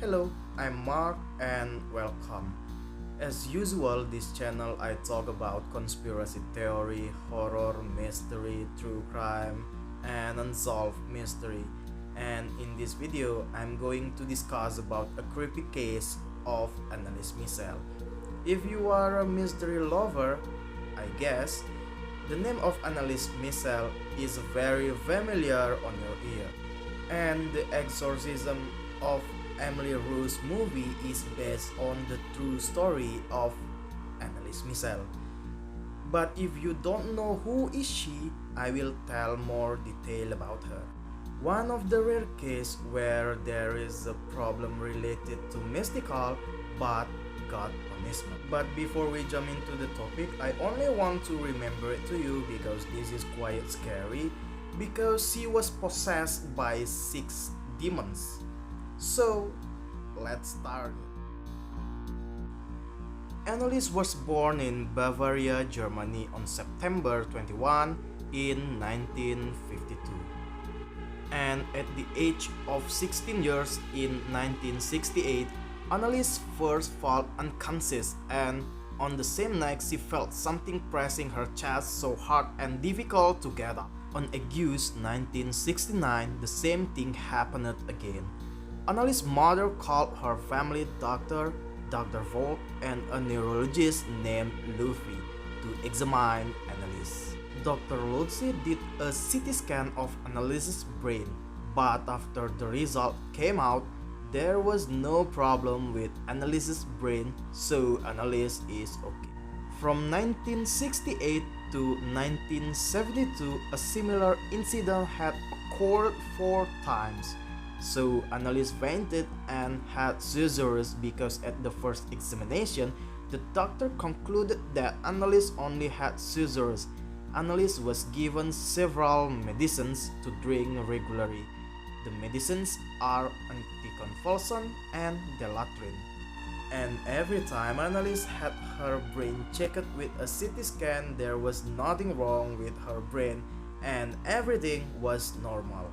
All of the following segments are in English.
Hello, I'm Mark and welcome. As usual, this channel I talk about conspiracy theory, horror, mystery, true crime, and unsolved mystery. And in this video, I'm going to discuss about a creepy case of Anneliese Michel. If you are a mystery lover, I guess, the name of Anneliese Michel is very familiar on your ear. And the exorcism of Emily Rose movie is based on the true story of Anneliese Michel. But if you don't know who is she, I will tell more detail about her. One of the rare cases where there is a problem related to mystical but God punishment. But before we jump into the topic, I only want to remember it to you because this is quite scary because she was possessed by 6 demons. So, let's start. Anneliese was born in Bavaria, Germany on September 21 in 1952. And at the age of 16 years in 1968, Anneliese first fell unconscious, and on the same night she felt something pressing her chest so hard and difficult to get up. On August 1969, the same thing happened again. Anneliese's mother called her family doctor, Dr. Volt, and a neurologist named Luffy to examine Anneliese. Dr. Lucy did a CT scan of Anneliese's brain, but after the result came out, there was no problem with Anneliese's brain, so Anneliese is okay. From 1968 to 1972, a similar incident had occurred 4 times. So Anneliese fainted and had seizures because at the first examination, the doctor concluded that Anneliese only had seizures. Anneliese was given several medicines to drink regularly. The medicines are anticonvulsant and Delatrin. And every time Anneliese had her brain checked with a CT scan, there was nothing wrong with her brain and everything was normal.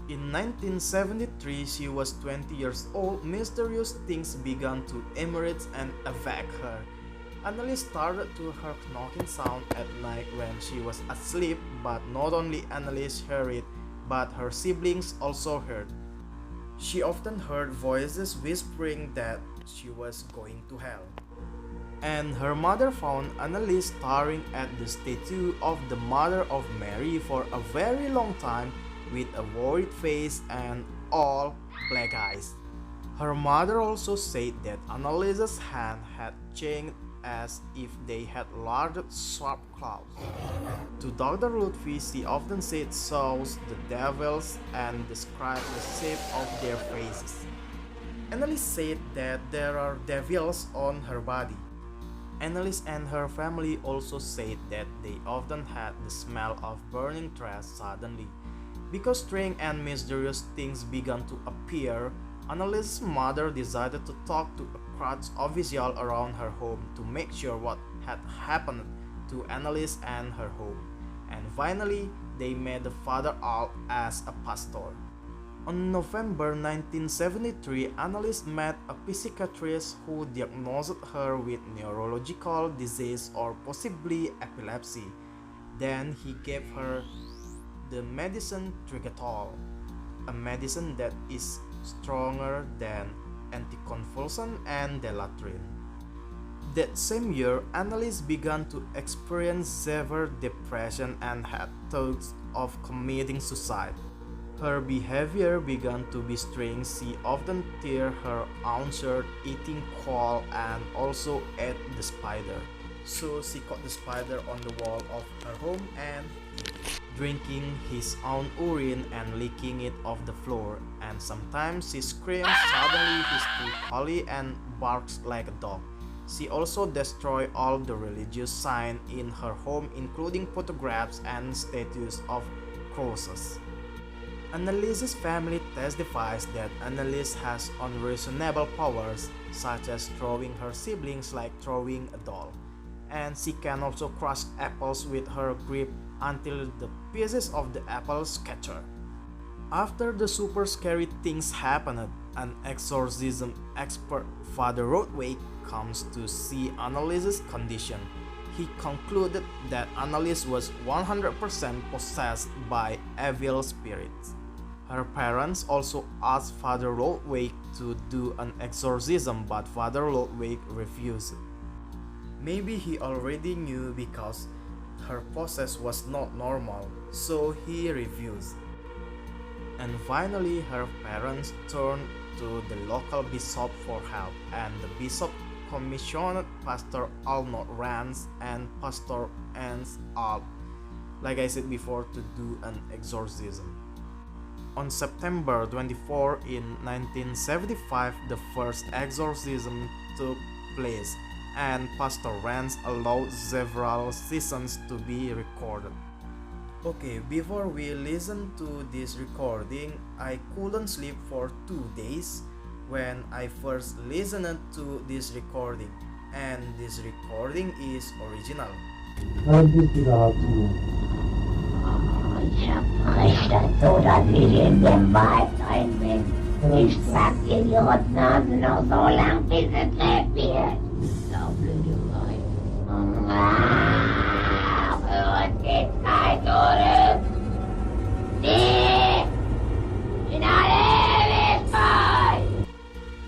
In 1973, she was 20 years old. Mysterious things began to emerge and affect her. Anneliese started to hear knocking sound at night when she was asleep, but not only Anneliese heard it, but her siblings also heard. She often heard voices whispering that she was going to hell. And her mother found Anneliese staring at the statue of the Mother of Mary for a very long time with a worried face and all black eyes. Her mother also said that Anneliese's hand had changed as if they had large sharp claws. To Dr. Lutfi, she often said shows the devils and described the shape of their faces. Anneliese said that there are devils on her body. Anneliese and her family also said that they often had the smell of burning trash suddenly. Because strange and mysterious things began to appear, Anneliese's mother decided to talk to a church official around her home to make sure what had happened to Anneliese and her home. And finally, they made the father out as a pastor. On November 1973, Anneliese met a psychiatrist who diagnosed her with neurological disease or possibly epilepsy. Then he gave her the medicine Trigatol, a medicine that is stronger than anticonvulsant and Delatrin. That same year, Anneliese began to experience severe depression and had thoughts of committing suicide. Her behavior began to be strange. She often tear her own shirt, eating coal, and also ate the spider. So she caught the spider on the wall of her home and drinking his own urine and licking it off the floor, and sometimes she screams suddenly, hysterically, and barks like a dog. She also destroyed all the religious signs in her home, including photographs and statues of crosses. Anneliese's family testifies that Anneliese has unreasonable powers, such as throwing her siblings like throwing a doll, and she can also crush apples with her grip until the pieces of the apple scatter. After the super scary things happened, an exorcism expert, Father Rothway, comes to see Anneliese's condition. He concluded that Anneliese was 100% possessed by evil spirits. Her parents also asked Father Rothway to do an exorcism, but Father Rothway refused. Maybe he already knew because her process was not normal, so he refused. And finally, her parents turned to the local bishop for help, and the bishop commissioned Pastor Arnold Rance and Pastor Ernst Alp, like I said before, to do an exorcism. On September 24 in 1975, the first exorcism took place, and Pastor Rance allowed several sessions to be recorded. Okay, before we listen to this recording, I couldn't sleep for 2 days when I first listened to this recording, and this recording is original. Ich hab Richter so, dass ich in dem Wald rein bin. Ich trag dir die Rotnase noch so lang, bis es lebt wird. So blöde Wein. Für uns geht's kein zurück. Die in alle Ewigkeit.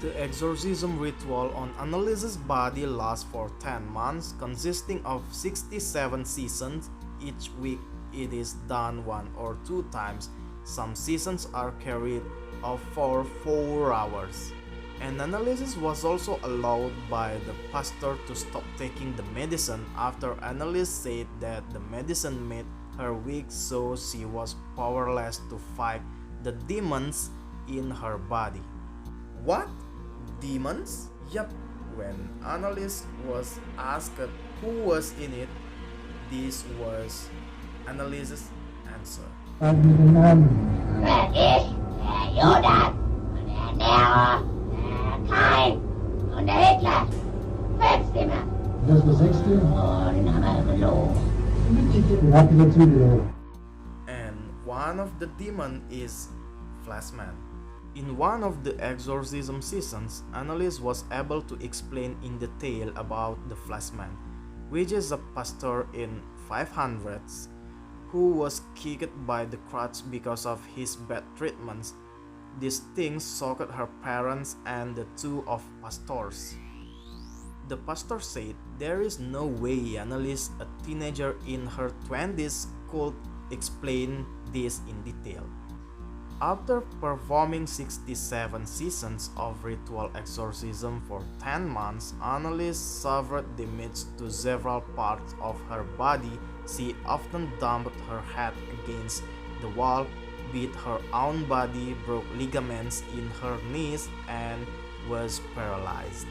The exorcism ritual on Anneliese's body lasts for 10 months, consisting of 67 sessions. Each week it is done 1 or 2 times. Some sessions are carried out for 4 hours. And Anneliese was also allowed by the pastor to stop taking the medicine after Anneliese said that the medicine made her weak, so she was powerless to fight the demons in her body. What? Demons? Yup. When Anneliese was asked who was in it, this was Anneliese's answer. Wer ich, der Judas, und der Nero, der Kain und der Hitler. 5 Stimmen. Das ist der 6. Oh, den haben wir gelogen. Den habt ihr dazu gelogen. And one of the demon is Flashman. In one of the exorcism sessions, Anneliese was able to explain in detail about the Flashman, which is a pastor in 500s who was kicked by the crowd because of his bad treatments. These things shocked her parents and the 2 of pastors. The pastor said there is no way Anneliese, a teenager in her 20s, could explain this in detail. After performing 67 sessions of ritual exorcism for 10 months, Anneliese suffered damage to several parts of her body. She often dumped her head against the wall, beat her own body, broke ligaments in her knees, and was paralyzed.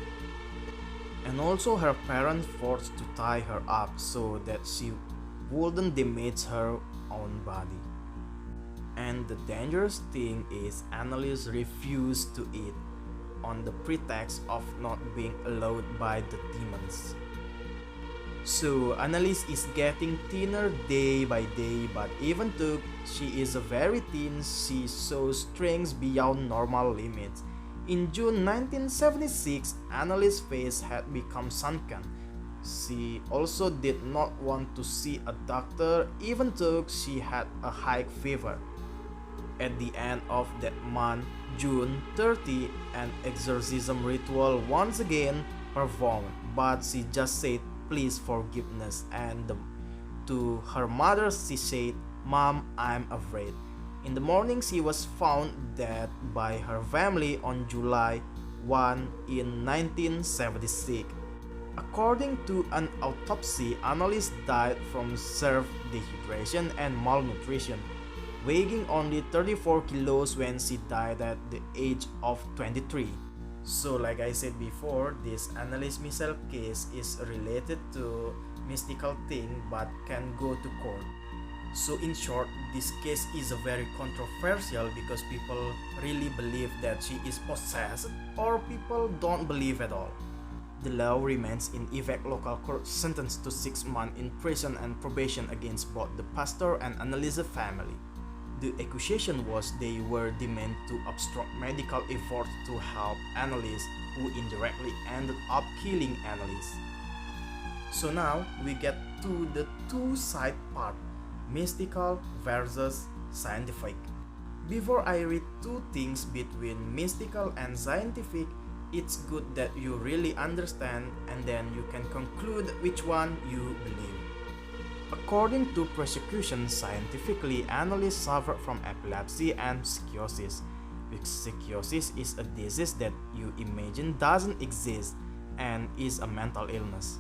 And also her parents forced to tie her up so that she wouldn't damage her own body. And the dangerous thing is Anneliese refused to eat on the pretext of not being allowed by the demons. So Anneliese is getting thinner day by day, but even though she is very thin, she shows strength beyond normal limits. In June 1976, Anneliese's face had become sunken. She also did not want to see a doctor even though she had a high fever. At the end of that month, June 30, an exorcism ritual once again performed, but she just said please forgiveness, and to her mother she said, "Mom, I'm afraid." In the morning she was found dead by her family on July 1 in 1976. According to an autopsy, Anneliese died from severe dehydration and malnutrition, weighing only 34 kilos when she died at the age of 23. So like I said before, this Anneliese Michel case is related to mystical thing but can go to court. So in short, this case is very controversial because people really believe that she is possessed or people don't believe at all. The law remains in effect. Local court sentenced to 6 months in prison and probation against both the pastor and Anneliese's family. The accusation was they were deemed to obstruct medical efforts to help Anneliese, who indirectly ended up killing Anneliese. So now we get to the two-side part, mystical versus scientific. Before I read two things between mystical and scientific, it's good that you really understand and then you can conclude which one you believe. According to prosecution, scientifically, Anneliese suffered from epilepsy and psychosis. Psychosis is a disease that you imagine doesn't exist and is a mental illness.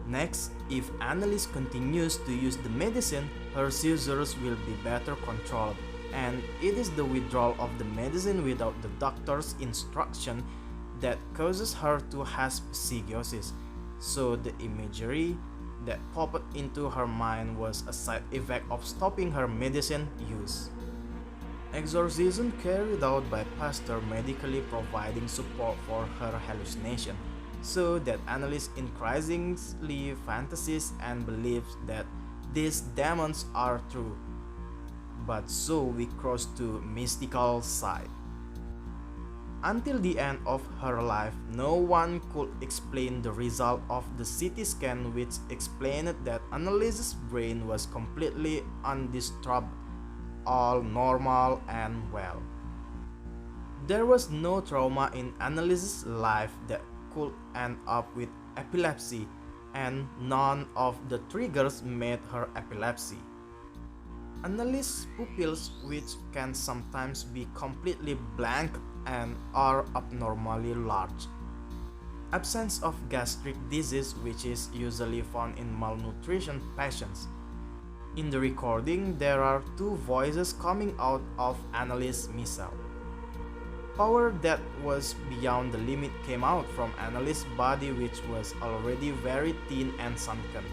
Next, if Anneliese continues to use the medicine, her seizures will be better controlled, and it is the withdrawal of the medicine without the doctor's instruction that causes her to have psychosis. So the imagery that popped into her mind was a side effect of stopping her medicine use. Exorcism carried out by pastor medically providing support for her hallucination, so that Anneliese increasingly fantasies and believes that these demons are true. But so we cross to mystical side. Until the end of her life, no one could explain the result of the CT scan, which explained that Anneliese's brain was completely undisturbed, all normal and well. There was no trauma in Anneliese's life that could end up with epilepsy, and none of the triggers made her epilepsy. Anneliese's pupils, which can sometimes be completely blank and are abnormally large. Absence of gastric disease, which is usually found in malnutrition patients. In the recording, there are two voices coming out of Anneliese Michel. Power that was beyond the limit came out from Anneliese's body, which was already very thin and sunken.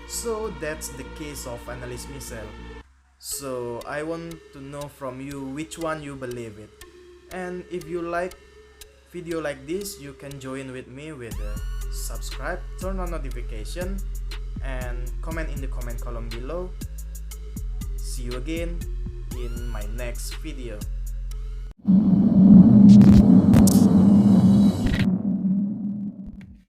So that's the case of Anneliese Michel. So I want to know from you which one you believe it. And if you like video like this, you can join with me with a subscribe, turn on notification, and comment in the comment column below. See you again in my next video.